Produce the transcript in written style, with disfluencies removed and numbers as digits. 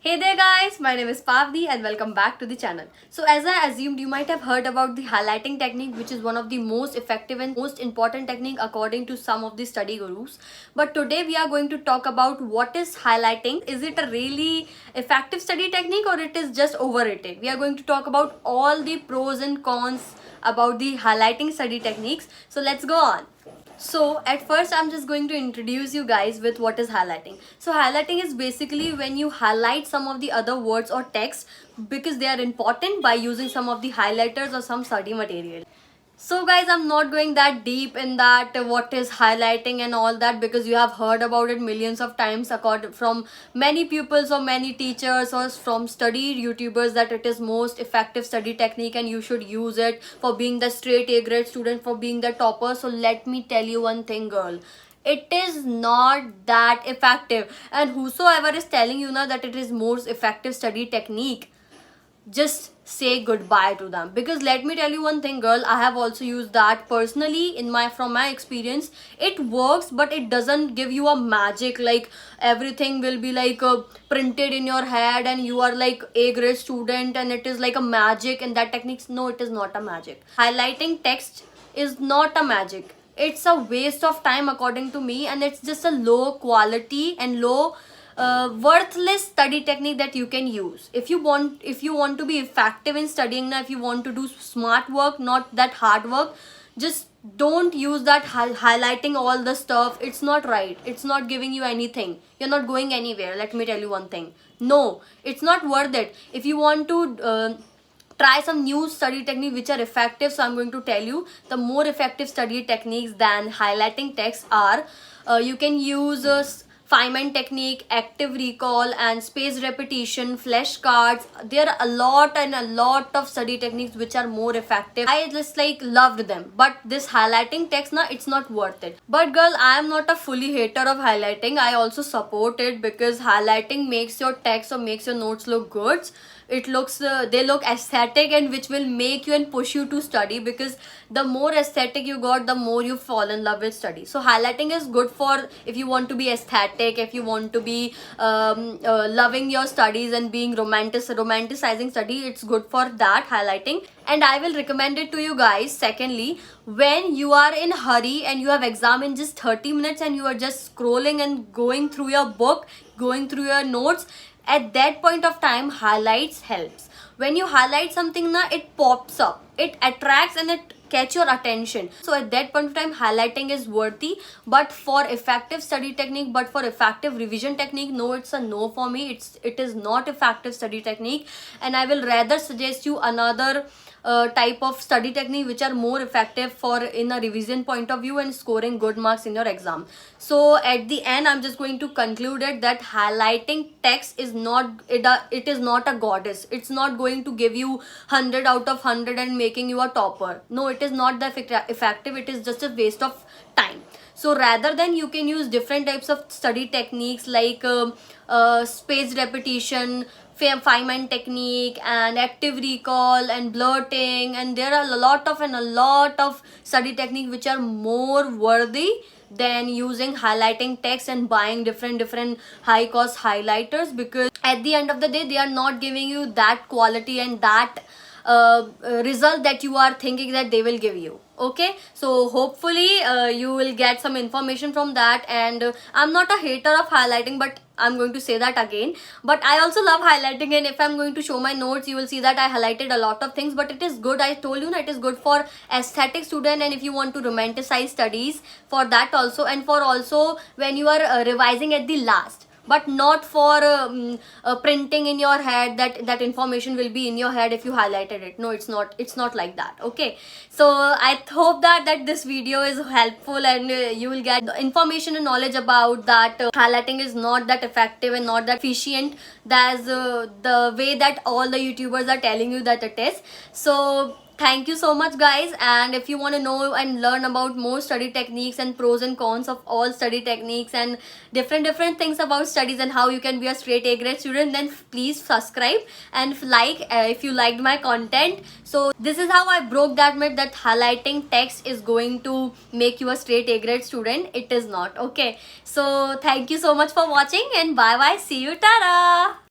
Hey there guys, my name is Paawni and welcome back to the channel. So as I assumed, you might have heard about the highlighting technique, which is one of the most effective and most important technique according to some of the study gurus. But today we are going to talk about what is highlighting. Is it a really effective study technique or it is just overrated? We are going to talk about all the pros and cons about the highlighting study techniques. So let's go on. So at first I'm just going to introduce you guys with what is highlighting. So highlighting is basically when you highlight some of the other words or text because they are important by using some of the highlighters or some study material. So guys, I'm not going that deep in that what is highlighting and all that because you have heard about it millions of times from many pupils or many teachers or from study YouTubers that it is most effective study technique and you should use it for being the straight A grade student, for being the topper. So let me tell you one thing, girl. It is not that effective, and whosoever is telling you now that it is most effective study technique, just say goodbye to them. Because let me tell you one thing, girl, I have also used that personally from my experience. It works, but it doesn't give you a magic like everything will be like printed in your head and you are like A grade student and it is like a magic and that techniques. No, it is not a magic. Highlighting text is not a magic. It's a waste of time according to me, and it's just a low quality and low worthless study technique that you can use. If you want to be effective in studying now, if you want to do smart work, not that hard work, just don't use that highlighting all the stuff. It's not right. It's not giving you anything. You're not going anywhere. Let me tell you one thing. No, it's not worth it. If you want to try some new study technique which are effective, so I'm going to tell you the more effective study techniques than highlighting text are you can use Feynman technique, active recall, and spaced repetition, flashcards. There are a lot of study techniques which are more effective. I just like loved them, but this highlighting text now, it's not worth it. But girl, I am not a fully hater of highlighting. I also support it because highlighting makes your text or makes your notes look good. It looks they look aesthetic, and which will make you and push you to study, because the more aesthetic you got, the more you fall in love with study. So highlighting is good for if you want to be aesthetic, if you want to be loving your studies and being romanticizing study. It's good for that, highlighting. And I will recommend it to you guys. Secondly, when you are in hurry and you have exam in just 30 minutes and you are just scrolling and going through your book, going through your notes, at that point of time highlights helps. When you highlight something now, it pops up, it attracts, and it catch your attention. So at that point of time highlighting is worthy. But for effective study technique, but for effective revision technique, no, it's a no for me. It is not effective study technique, and I will rather suggest you another type of study technique which are more effective for in a revision point of view and scoring good marks in your exam. So at the end, I'm just going to conclude it that highlighting text is not it is not a goddess. It's not going to give you 100 out of 100 and making you a topper. No, it is not that effective. It is just a waste of time. So rather than, you can use different types of study techniques like spaced repetition, Feynman technique, and active recall, and blurting, and there are a lot of study techniques which are more worthy than using highlighting text and buying different high cost highlighters, because at the end of the day they are not giving you that quality and that result that you are thinking that they will give you. Okay, so hopefully you will get some information from that. And I'm not a hater of highlighting, but I'm going to say that again, but I also love highlighting. And if I'm going to show my notes, you will see that I highlighted a lot of things. But it is good, I told you that it is good for aesthetic student, and if you want to romanticize studies, for that also, and for also when you are revising at the last, but not for printing in your head. That information will be in your head if you highlighted it. No, it's not like that. Okay, so I hope that this video is helpful, and you will get information and knowledge about that highlighting is not that effective and not that efficient as the way that all the YouTubers are telling you that it is. So thank you so much guys, and if you want to know and learn about more study techniques and pros and cons of all study techniques and different things about studies and how you can be a straight A grade student, then please subscribe and like if you liked my content. So this is how I broke that myth that highlighting text is going to make you a straight A grade student. It is not. Okay, so thank you so much for watching, and bye bye, see you, tara.